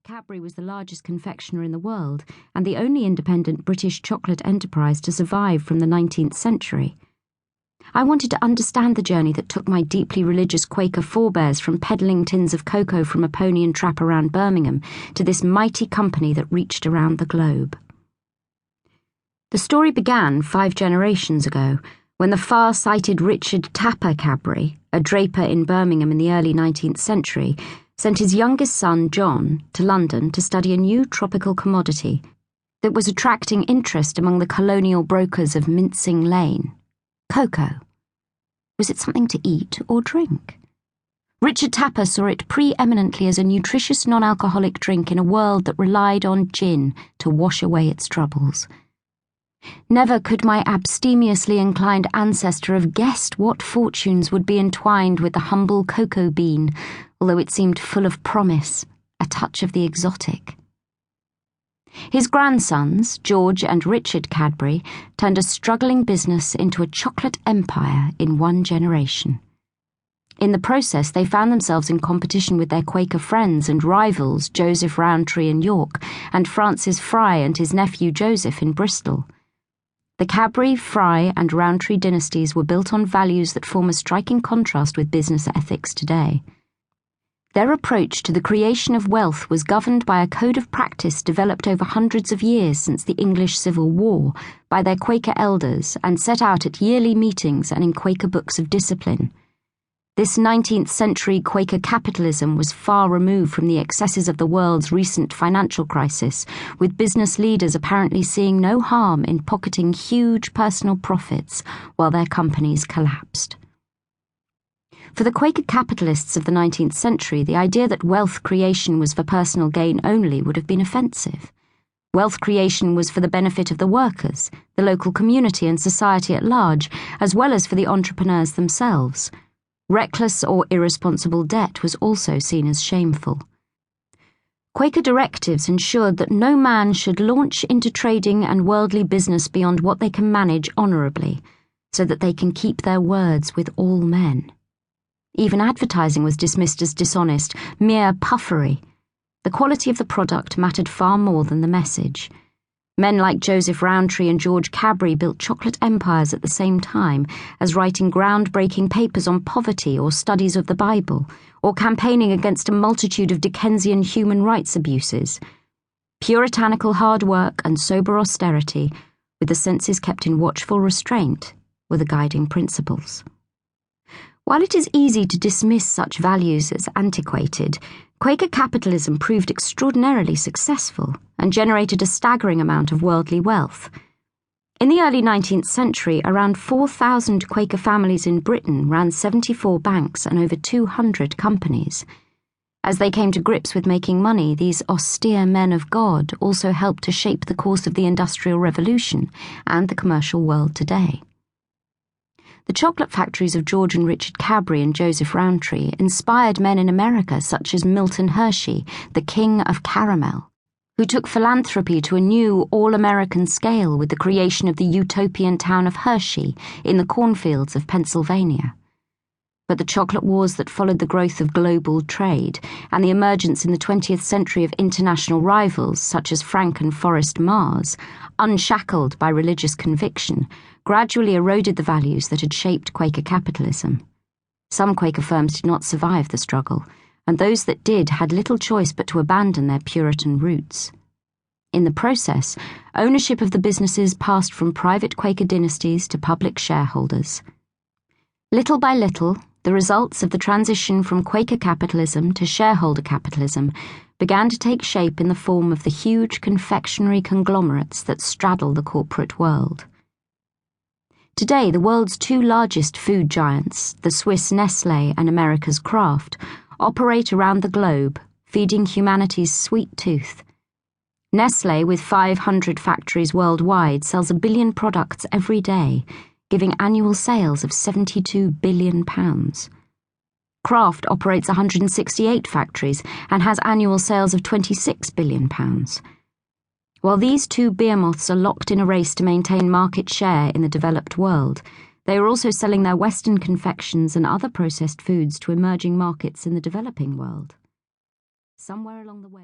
Cadbury was the largest confectioner in the world and the only independent British chocolate enterprise to survive from the 19th century. I wanted to understand the journey that took my deeply religious Quaker forebears from peddling tins of cocoa from a pony and trap around Birmingham to this mighty company that reached around the globe. The story began 5 generations ago, when the far-sighted Richard Tapper Cadbury, a draper in Birmingham in the early 19th century, sent his youngest son, John, to London to study a new tropical commodity that was attracting interest among the colonial brokers of Mincing Lane: cocoa. Was it something to eat or drink? Richard Tapper saw it preeminently as a nutritious non-alcoholic drink in a world that relied on gin to wash away its troubles. Never could my abstemiously inclined ancestor have guessed what fortunes would be entwined with the humble cocoa bean, although it seemed full of promise, a touch of the exotic. His grandsons, George and Richard Cadbury, turned a struggling business into a chocolate empire in 1 generation. In the process, they found themselves in competition with their Quaker friends and rivals, Joseph Rowntree in York, and Francis Fry and his nephew Joseph in Bristol. The Cadbury, Fry, and Rowntree dynasties were built on values that form a striking contrast with business ethics today. Their approach to the creation of wealth was governed by a code of practice developed over hundreds of years since the English Civil War by their Quaker elders and set out at yearly meetings and in Quaker books of discipline. This 19th century Quaker capitalism was far removed from the excesses of the world's recent financial crisis, with business leaders apparently seeing no harm in pocketing huge personal profits while their companies collapsed. For the Quaker capitalists of the 19th century, the idea that wealth creation was for personal gain only would have been offensive. Wealth creation was for the benefit of the workers, the local community and society at large, as well as for the entrepreneurs themselves. Reckless or irresponsible debt was also seen as shameful. Quaker directives ensured that no man should launch into trading and worldly business beyond what they can manage honourably, so that they can keep their words with all men. Even advertising was dismissed as dishonest, mere puffery. The quality of the product mattered far more than the message. Men like Joseph Rowntree and George Cadbury built chocolate empires at the same time as writing groundbreaking papers on poverty or studies of the Bible, or campaigning against a multitude of Dickensian human rights abuses. Puritanical hard work and sober austerity, with the senses kept in watchful restraint, were the guiding principles. While it is easy to dismiss such values as antiquated, Quaker capitalism proved extraordinarily successful and generated a staggering amount of worldly wealth. In the early 19th century, around 4,000 Quaker families in Britain ran 74 banks and over 200 companies. As they came to grips with making money, these austere men of God also helped to shape the course of the Industrial Revolution and the commercial world today. The chocolate factories of George and Richard Cadbury and Joseph Rowntree inspired men in America such as Milton Hershey, the king of caramel, who took philanthropy to a new all-American scale with the creation of the utopian town of Hershey in the cornfields of Pennsylvania. But the chocolate wars that followed the growth of global trade and the emergence in the 20th century of international rivals such as Frank and Forrest Mars, unshackled by religious conviction, gradually eroded the values that had shaped Quaker capitalism. Some Quaker firms did not survive the struggle, and those that did had little choice but to abandon their Puritan roots. In the process, ownership of the businesses passed from private Quaker dynasties to public shareholders. Little by little, the results of the transition from Quaker capitalism to shareholder capitalism began to take shape in the form of the huge confectionery conglomerates that straddle the corporate world. Today, the world's 2 largest food giants, the Swiss Nestle and America's Kraft, operate around the globe, feeding humanity's sweet tooth. Nestle, with 500 factories worldwide, sells 1 billion products every day, giving annual sales of £72 billion. Kraft operates 168 factories and has annual sales of £26 billion. While these 2 behemoths are locked in a race to maintain market share in the developed world, they are also selling their Western confections and other processed foods to emerging markets in the developing world. Somewhere along the way,